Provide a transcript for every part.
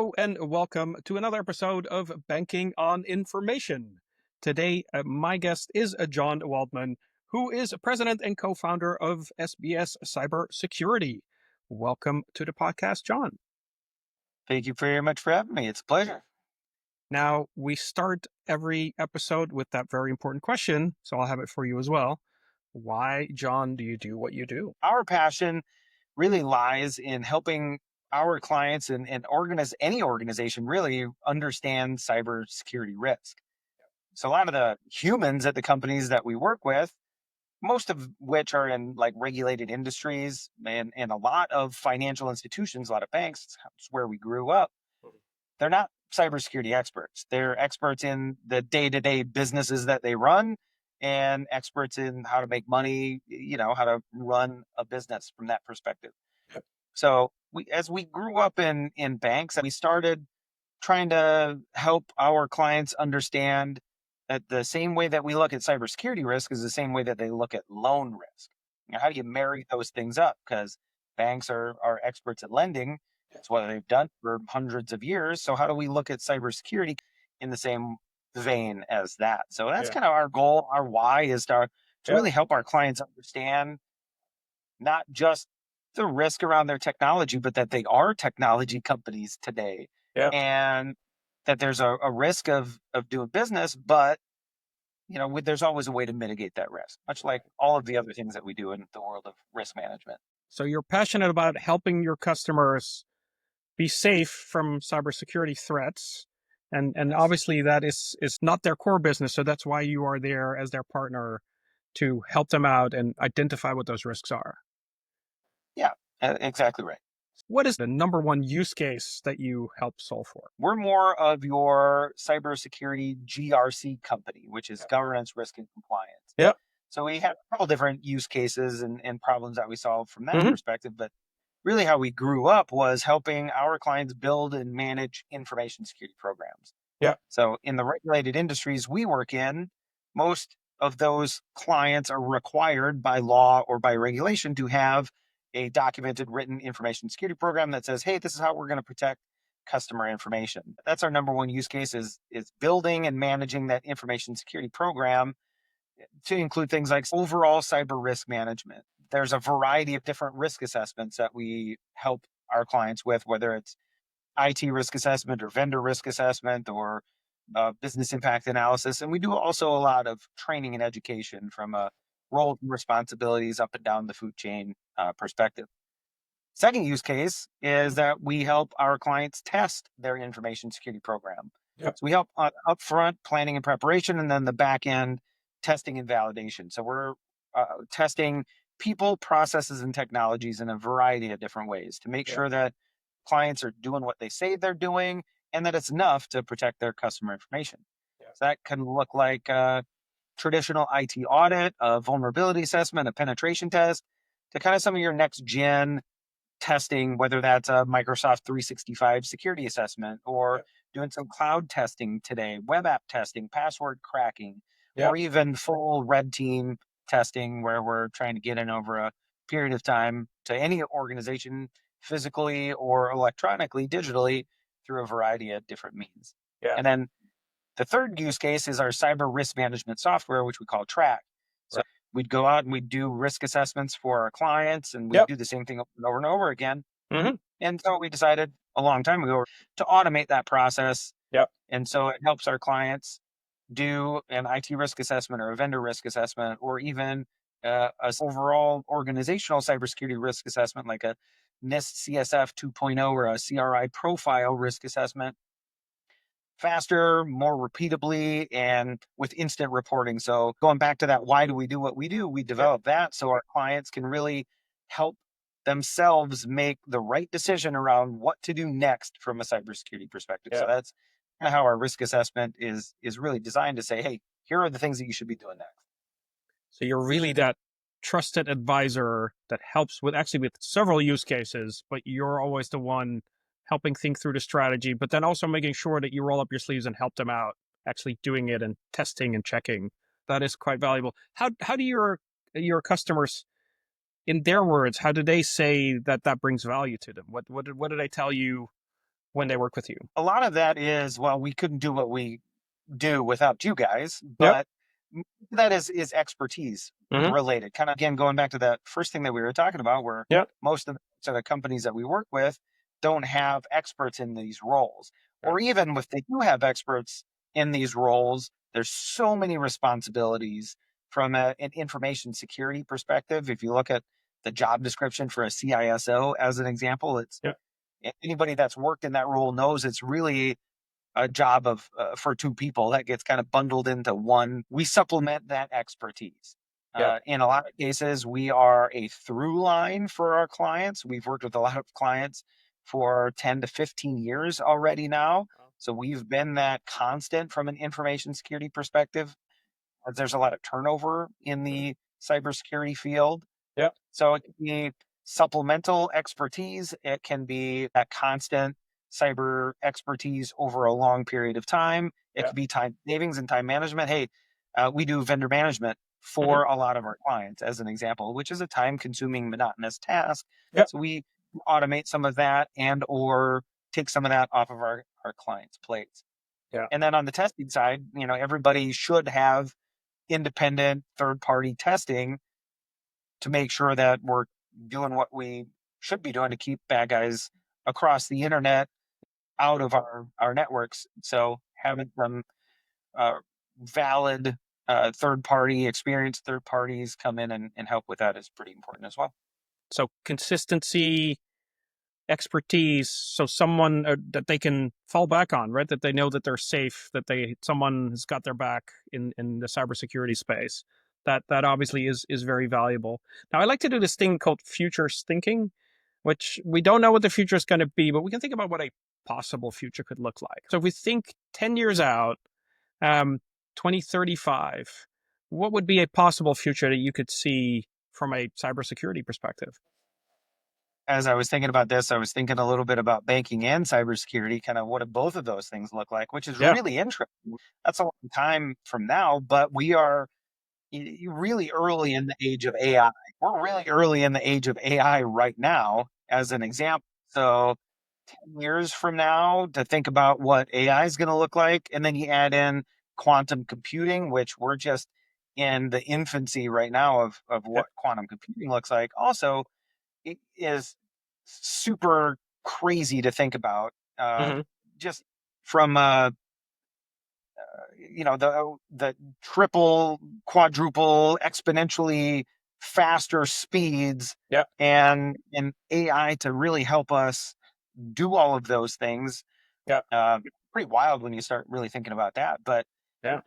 Hello and welcome to another episode of Banking on Information. Today, my guest is Jon Waldman, who is president and co-founder of SBS Cybersecurity. Welcome to the podcast, Jon. Thank you very much for having me. It's a pleasure. Now, we start every episode with that very important question, so I'll have it for you as well. Why, Jon, do you do what you do? Our passion really lies in helping our clients and any organization really understand cybersecurity risk. So a lot of the humans at the companies that we work with, most of which are in like regulated industries and a lot of financial institutions, a lot of banks, it's where we grew up. They're not cybersecurity experts. They're experts in the day-to-day businesses that they run and experts in how to make money, how to run a business from that perspective. So as we grew up in banks, we started trying to help our clients understand that the same way that we look at cybersecurity risk is the same way that they look at loan risk. How do you marry those things up? Because banks are experts at lending. That's what they've done for hundreds of years. So how do we look at cybersecurity in the same vein as that? So that's kind of our goal. Our why is to really help our clients understand not just the risk around their technology, but that they are technology companies today. And that there's a risk of doing business, but there's always a way to mitigate that risk, much like all of the other things that we do in the world of risk management. So you're passionate about helping your customers be safe from cybersecurity threats. And obviously that is not their core business. So that's why you are there as their partner to help them out and identify what those risks are. Yeah, exactly right. What is the number one use case that you help solve for? We're more of your cybersecurity GRC company, which is governance, risk, and compliance. Yep. So we have a couple different use cases and problems that we solve from that perspective. But really how we grew up was helping our clients build and manage information security programs. Yeah. So in the regulated industries we work in, most of those clients are required by law or by regulation to have a documented written information security program that says, hey, this is how we're going to protect customer information. That's our number one use case is building and managing that information security program to include things like overall cyber risk management. There's a variety of different risk assessments that we help our clients with, whether it's IT risk assessment or vendor risk assessment or business impact analysis. And we do also a lot of training and education from a roles and responsibilities up and down the food chain perspective. Second use case is that we help our clients test their information security program. Yep. So we help upfront planning and preparation, and then the back end testing and validation. So we're testing people, processes, and technologies in a variety of different ways to make sure that clients are doing what they say they're doing and that it's enough to protect their customer information. So that can look like a traditional IT audit, a vulnerability assessment, a penetration test, to kind of some of your next gen testing, whether that's a Microsoft 365 security assessment or doing some cloud testing today, web app testing, password cracking, or even full red team testing where we're trying to get in over a period of time to any organization physically or electronically, digitally, through a variety of different means. And then the third use case is our cyber risk management software, which we call Track. So we'd go out and we'd do risk assessments for our clients, and we'd do the same thing over and over again. And so we decided a long time ago to automate that process. And so it helps our clients do an IT risk assessment or a vendor risk assessment, or even a overall organizational cybersecurity risk assessment, like a NIST CSF 2.0 or a CRI profile risk assessment, faster, more repeatably, and with instant reporting. So going back to that, why do we do what we do? We develop that so our clients can really help themselves make the right decision around what to do next from a cybersecurity perspective. So that's kind of how our risk assessment is really designed to say, hey, here are the things that you should be doing next. So you're really that trusted advisor that helps with several use cases, but you're always the one helping think through the strategy, but then also making sure that you roll up your sleeves and help them out, actually doing it and testing and checking. That is quite valuable. How do your customers, in their words, how do they say that brings value to them? What do they tell you when they work with you? A lot of that is, well, we couldn't do what we do without you guys, Yep. but that is expertise Hmm. related. Kind of again going back to that first thing that we were talking about, where Yep. most of the companies that we work with don't have experts in these roles, Yeah. or even if they do have experts in these roles, there's so many responsibilities from an information security perspective. If you look at the job description for a CISO as an example, it's Yep. anybody that's worked in that role knows it's really a job of for two people that gets kind of bundled into one. We supplement that expertise. Yep. In a lot of cases, we are a through line for our clients. We've worked with a lot of clients for 10 to 15 years already now. So we've been that constant from an information security perspective. There's a lot of turnover in the cybersecurity field. Yep. So it can be supplemental expertise. It can be that constant cyber expertise over a long period of time. It Yep. could be time savings and time management. Hey, we do vendor management Hmm. for a lot of our clients, as an example, which is a time-consuming, monotonous task. Yep. So we automate some of that and or take some of that off of our clients' plates. Yeah. And then on the testing side, everybody should have independent third-party testing to make sure that we're doing what we should be doing to keep bad guys across the internet out of our networks. So having some uh, valid third party, experienced third parties come in and help with that is pretty important as well. So consistency, expertise, so someone that they can fall back on, right? That they know that they're safe, that someone has got their back in the cybersecurity space. That obviously is very valuable. Now, I like to do this thing called futures thinking, which we don't know what the future is going to be, but we can think about what a possible future could look like. So if we think 10 years out, um, 2035, what would be a possible future that you could see from a cybersecurity perspective? As I was thinking about this, I was thinking a little bit about banking and cybersecurity, kind of what do both of those things look like, which is Yeah. really interesting. That's a long time from now, but we are really early in the age of AI. We're really early in the age of AI right now, as an example. So 10 years from now, to think about what AI is going to look like, and then you add in quantum computing, which we're just in the infancy right now of Yeah. what quantum computing looks like. Also, it is super crazy to think about. Hmm. Just from the triple, quadruple, exponentially faster speeds, Yeah. and AI to really help us do all of those things. Yeah. Uh, Pretty wild when you start really thinking about that. But Yeah.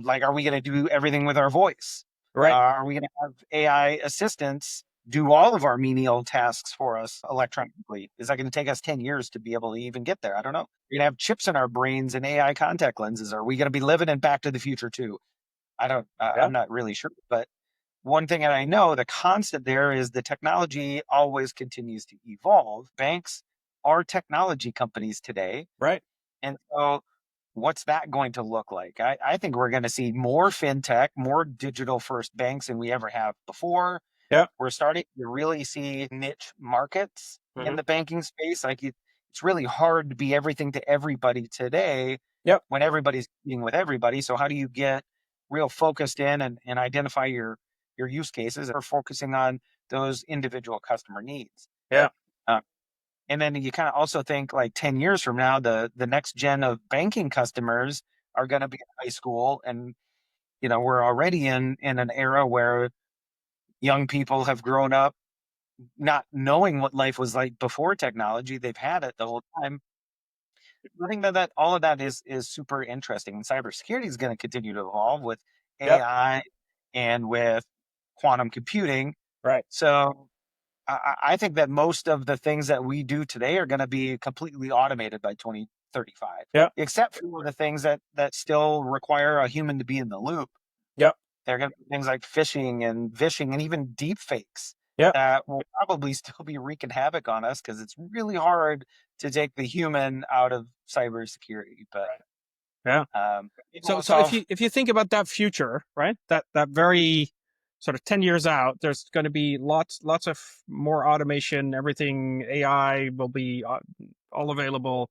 like, are we going to do everything with our voice? Right. Are we going to have AI assistants do all of our menial tasks for us electronically? Is that going to take us 10 years to be able to even get there? I don't know. We're going to have chips in our brains and AI contact lenses. Are we going to be living in Back to the Future too? I don't, Yeah. I'm not really sure. But one thing that I know, the constant there is the technology always continues to evolve. Banks are technology companies today. Right. And so what's that going to look like? I think we're going to see more fintech, more digital first banks than we ever have before. Yeah. We're starting to really see niche markets in Hmm. the banking space. Like it's really hard to be everything to everybody today Yep. when everybody's competing with everybody. So how do you get real focused in and identify your use cases or focusing on those individual customer needs? Yeah. Uh, and then you kind of also think like 10 years from now, the next gen of banking customers are going to be in high school. And, we're already in an era where young people have grown up not knowing what life was like before technology. They've had it the whole time. I think that all of that is super interesting. And cybersecurity is going to continue to evolve with Yep. AI and with quantum computing. Right. So I think that most of the things that we do today are going to be completely automated by 2035, Yep. except for the things that still require a human to be in the loop. Yep. They're going to be things like phishing and vishing and even deep fakes Yep. that will probably still be wreaking havoc on us because it's really hard to take the human out of cybersecurity. But Right. Yeah. it So will so if solve. you think about that future, right? That very sort of 10 years out, there's going to be lots of more automation. Everything AI will be all available.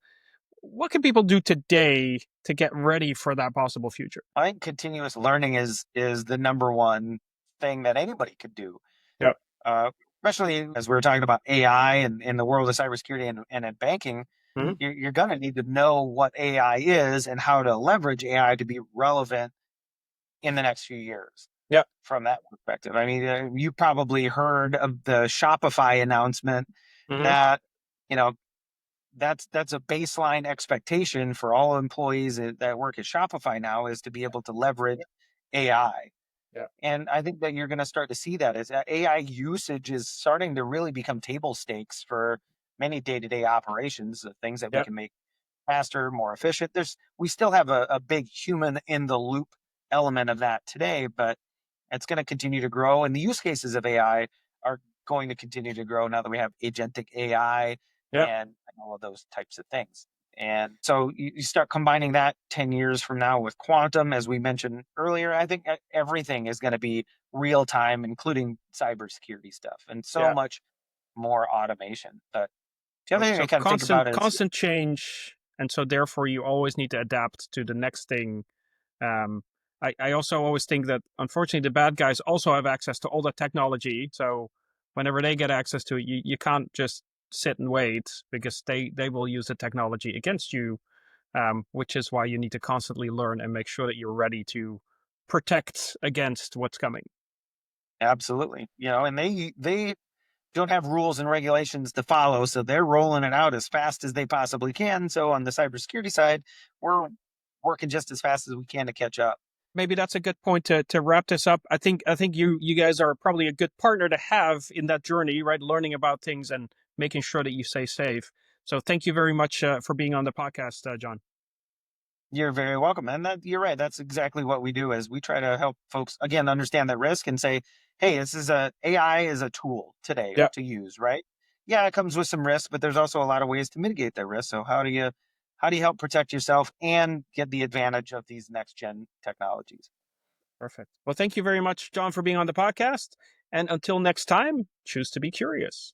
What can people do today to get ready for that possible future? I think continuous learning is the number one thing that anybody could do. Yeah. Especially as we were talking about AI and in the world of cybersecurity and in banking, Hmm. you're going to need to know what AI is and how to leverage AI to be relevant in the next few years. Yeah. From that perspective, I mean, you probably heard of the Shopify announcement Hmm. that you know that's a baseline expectation for all employees that work at Shopify now is to be able to leverage AI. Yeah. And I think that you're going to start to see that as AI usage is starting to really become table stakes for many day-to-day operations, the things that we Yeah. can make faster, more efficient. We still have a big human in the loop element of that today, but it's going to continue to grow. And the use cases of AI are going to continue to grow now that we have agentic AI Yeah. and all of those types of things. And so you start combining that 10 years from now with quantum, as we mentioned earlier. I think everything is going to be real time, including cybersecurity stuff and so Yeah. much more automation. But the other thing I So kind of think constant about is, constant change, and so therefore you always need to adapt to the next thing. Um, I also always think that unfortunately the bad guys also have access to all the technology. So whenever they get access to it, you can't just sit and wait because they will use the technology against you, which is why you need to constantly learn and make sure that you're ready to protect against what's coming. absolutely, and they don't have rules and regulations to follow, so they're rolling it out as fast as they possibly can. So on the cybersecurity side, we're working just as fast as we can to catch up. Maybe that's a good point to wrap this up. I think you guys are probably a good partner to have in that journey, right? Learning about things and making sure that you stay safe. So thank you very much for being on the podcast, John. You're very welcome, and you're right. That's exactly what we do. Is we try to help folks again understand that risk and say, "Hey, this is a AI is a tool today Yeah, to use, right? Yeah, it comes with some risk, but there's also a lot of ways to mitigate that risk. So how do you help protect yourself and get the advantage of these next gen technologies? perfect. Well, thank you very much, John, for being on the podcast. And until next time, choose to be curious.